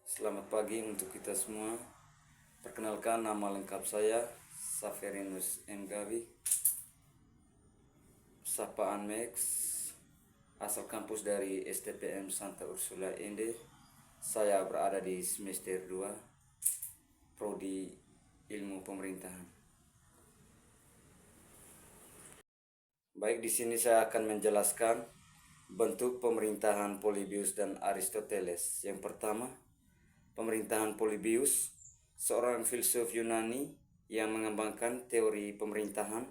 Selamat pagi untuk kita semua. Perkenalkan, nama lengkap saya Saferinus M. Gawi, sapaan Max, asal kampus dari STPM Santa Ursula Ende. Saya berada di semester 2 Prodi Ilmu Pemerintahan. Baik, di sini saya akan menjelaskan bentuk pemerintahan Polybius dan Aristoteles. Yang pertama, pemerintahan Polybius, seorang filsuf Yunani yang mengembangkan teori pemerintahan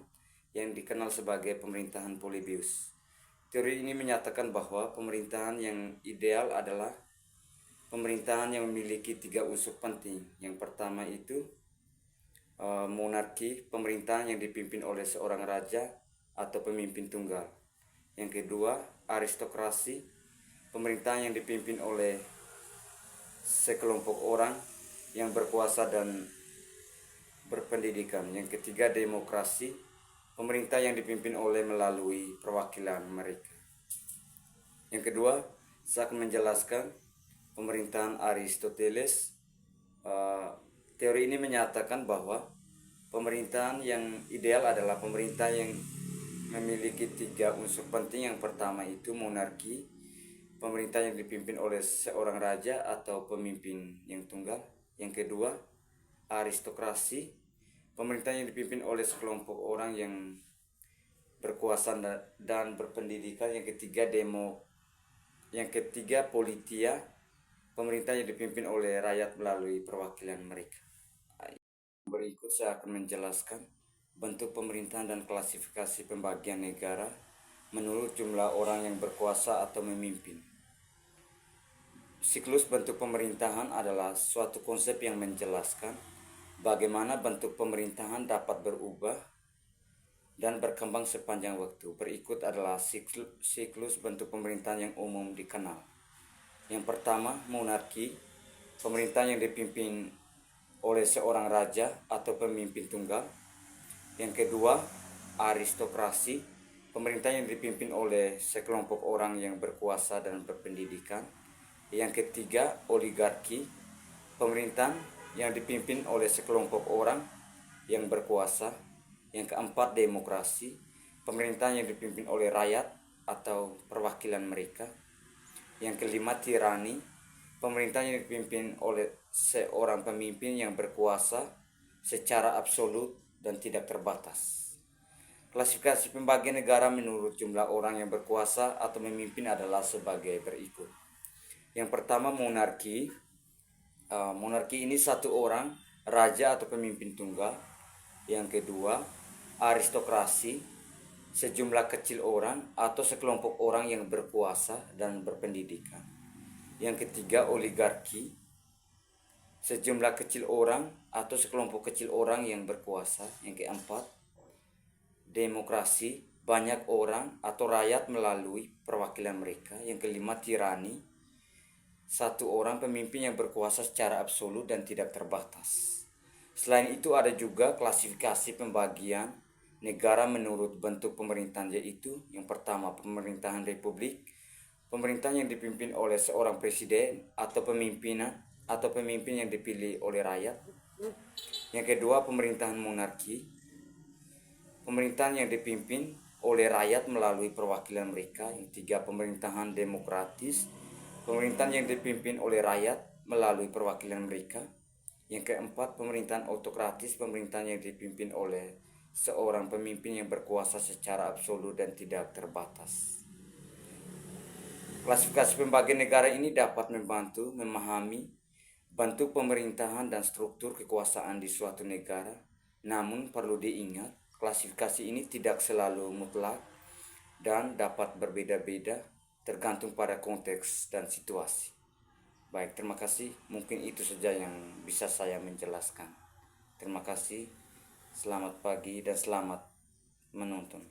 yang dikenal sebagai pemerintahan Polybius. Teori ini menyatakan bahwa pemerintahan yang ideal adalah pemerintahan yang memiliki 3 unsur penting. Yang pertama itu monarki, pemerintahan yang dipimpin oleh seorang raja atau pemimpin tunggal. Yang kedua, aristokrasi, pemerintahan yang dipimpin oleh sekelompok orang yang berkuasa dan berpendidikan. Yang ketiga, demokrasi, pemerintah yang dipimpin oleh melalui perwakilan mereka. Yang kedua, saya akan menjelaskan pemerintahan Aristoteles. Teori ini menyatakan bahwa pemerintahan yang ideal adalah pemerintah yang memiliki 3 unsur penting. Yang pertama itu monarki, pemerintah yang dipimpin oleh seorang raja atau pemimpin yang tunggal. Yang kedua, aristokrasi, pemerintah yang dipimpin oleh sekelompok orang yang berkuasa dan berpendidikan. Yang ketiga, politia, pemerintah yang dipimpin oleh rakyat melalui perwakilan mereka. Berikut saya akan menjelaskan bentuk pemerintahan dan klasifikasi pembagian negara menurut jumlah orang yang berkuasa atau memimpin. Siklus bentuk pemerintahan adalah suatu konsep yang menjelaskan bagaimana bentuk pemerintahan dapat berubah dan berkembang sepanjang waktu. Berikut adalah siklus bentuk pemerintahan yang umum dikenal. Yang pertama, monarki, pemerintahan yang dipimpin oleh seorang raja atau pemimpin tunggal. Yang kedua, aristokrasi, pemerintah yang dipimpin oleh sekelompok orang yang berkuasa dan berpendidikan. Yang ketiga, oligarki, pemerintahan yang dipimpin oleh sekelompok orang yang berkuasa. Yang keempat, demokrasi, pemerintahan yang dipimpin oleh rakyat atau perwakilan mereka. Yang kelima, tirani, pemerintahan yang dipimpin oleh seorang pemimpin yang berkuasa secara absolut dan tidak terbatas. Klasifikasi pembagian negara menurut jumlah orang yang berkuasa atau memimpin adalah sebagai berikut. Yang pertama, monarki. Monarki ini satu orang, raja atau pemimpin tunggal. Yang kedua, aristokrasi, sejumlah kecil orang atau sekelompok orang yang berkuasa dan berpendidikan. Yang ketiga, oligarki, sejumlah kecil orang atau sekelompok kecil orang yang berkuasa. Yang keempat, demokrasi, banyak orang atau rakyat melalui perwakilan mereka. Yang kelima, tirani, satu orang pemimpin yang berkuasa secara absolut dan tidak terbatas. Selain itu ada juga klasifikasi pembagian negara menurut bentuk pemerintahan, yaitu yang pertama, pemerintahan republik, pemerintahan yang dipimpin oleh seorang presiden atau pemimpin yang dipilih oleh rakyat. Yang kedua, pemerintahan monarki, pemerintahan yang dipimpin oleh rakyat melalui perwakilan mereka. Yang tiga, pemerintahan demokratis, pemerintahan yang dipimpin oleh rakyat melalui perwakilan mereka. Yang keempat, pemerintahan autokratis, pemerintahan yang dipimpin oleh seorang pemimpin yang berkuasa secara absolut dan tidak terbatas. Klasifikasi pembagian negara ini dapat membantu memahami bentuk pemerintahan dan struktur kekuasaan di suatu negara. Namun perlu diingat, klasifikasi ini tidak selalu mutlak dan dapat berbeda-beda tergantung pada konteks dan situasi. Baik, terima kasih. Mungkin itu saja yang bisa saya menjelaskan. Terima kasih. Selamat pagi dan selamat menonton.